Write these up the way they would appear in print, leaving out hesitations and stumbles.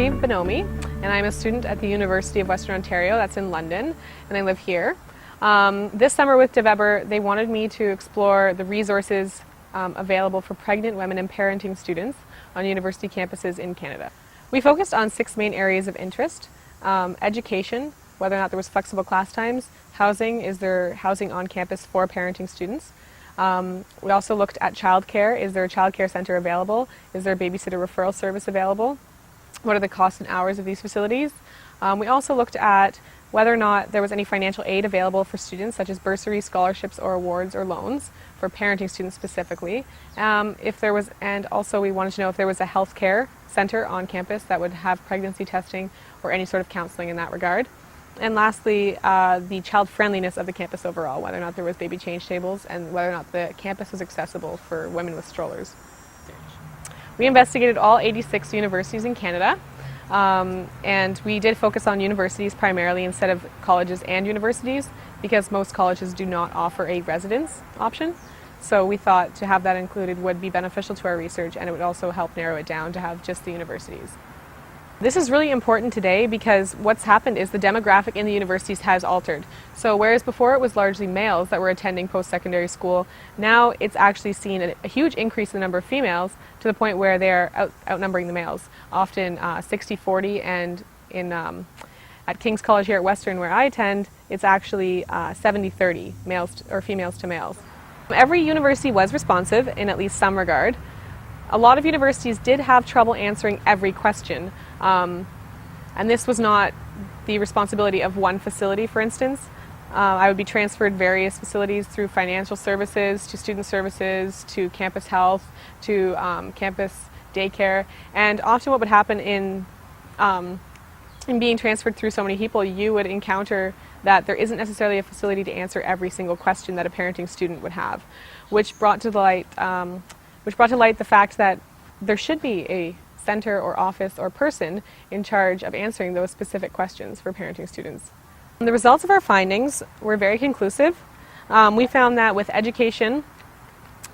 Bonomi, and I'm a student at the University of Western Ontario, that's in London, and I live here. This summer with Deveber, they wanted me to explore the resources available for pregnant women and parenting students on university campuses in Canada. We focused on 6 main areas of interest: education, whether or not there was flexible class times; housing, is there housing on campus for parenting students? We also looked at childcare. Is there a childcare center available? Is there a babysitter referral service available? What are the costs and hours of these facilities? We also looked at whether or not there was any financial aid available for students, such as bursaries, scholarships, or awards or loans for parenting students specifically. And also we wanted to know if there was a healthcare center on campus that would have pregnancy testing or any sort of counseling in that regard. And lastly, the child friendliness of the campus overall, whether or not there was baby change tables and whether or not the campus was accessible for women with strollers. We investigated all 86 universities in Canada, and we did focus on universities primarily instead of colleges and universities, because most colleges do not offer a residence option. So we thought to have that included would be beneficial to our research, and it would also help narrow it down to have just the universities. This is really important today because what's happened is the demographic in the universities has altered. So whereas before it was largely males that were attending post-secondary school, now it's actually seen a huge increase in the number of females to the point where they're outnumbering the males, often 60-40, and at King's College here at Western, where I attend, it's actually 70-30, males or females to males. Every university was responsive in at least some regard. A lot of universities did have trouble answering every question, and this was not the responsibility of one facility, for instance. I would be transferred various facilities through financial services, to student services, to campus health, to campus daycare, and often what would happen in being transferred through so many people, you would encounter that there isn't necessarily a facility to answer every single question that a parenting student would have, which brought to light the fact that there should be a center or office or person in charge of answering those specific questions for parenting students. The results of our findings were very conclusive. We found that with education,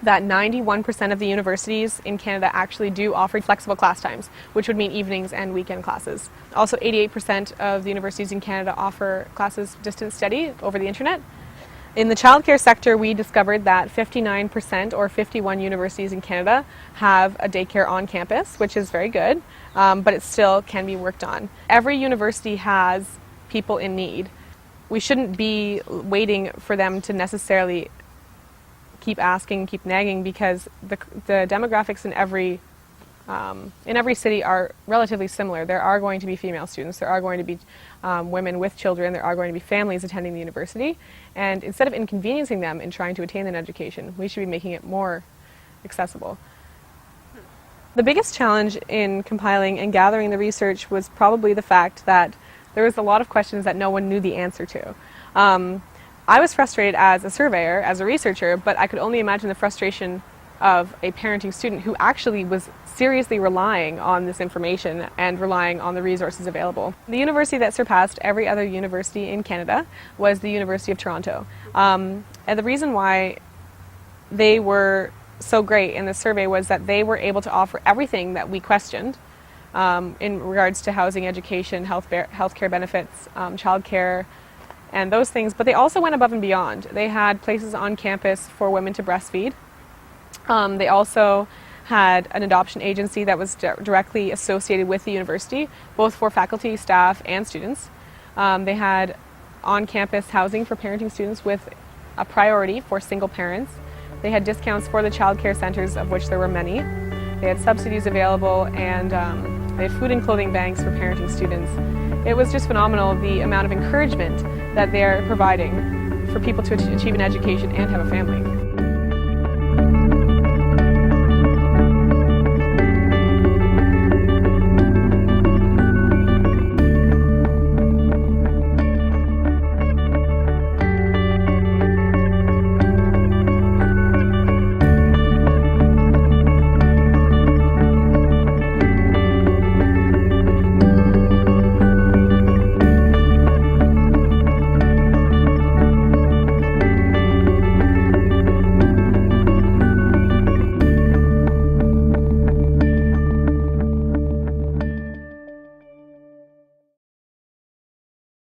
that 91% of the universities in Canada actually do offer flexible class times, which would mean evenings and weekend classes. Also, 88% of the universities in Canada offer classes distance study over the internet. In the childcare sector, we discovered that 59% or 51 universities in Canada have a daycare on campus, which is very good, but it still can be worked on. Every university has people in need. We shouldn't be waiting for them to necessarily keep asking, keep nagging, because the demographics in every city are relatively similar. There are going to be female students, there are going to be women with children, there are going to be families attending the university, and instead of inconveniencing them in trying to attain an education, we should be making it more accessible. The biggest challenge in compiling and gathering the research was probably the fact that there was a lot of questions that no one knew the answer to. I was frustrated as a surveyor, as a researcher, but I could only imagine the frustration of a parenting student who actually was seriously relying on this information and relying on the resources available. The university that surpassed every other university in Canada was the University of Toronto. And the reason why they were so great in the survey was that they were able to offer everything that we questioned in regards to housing, education, healthcare benefits, childcare, and those things, but they also went above and beyond. They had places on campus for women to breastfeed. They also had an adoption agency that was directly associated with the university, both for faculty, staff, and students. They had on-campus housing for parenting students with a priority for single parents. They had discounts for the child care centers, of which there were many. They had subsidies available, and they had food and clothing banks for parenting students. It was just phenomenal, the amount of encouragement that they're providing for people to achieve an education and have a family.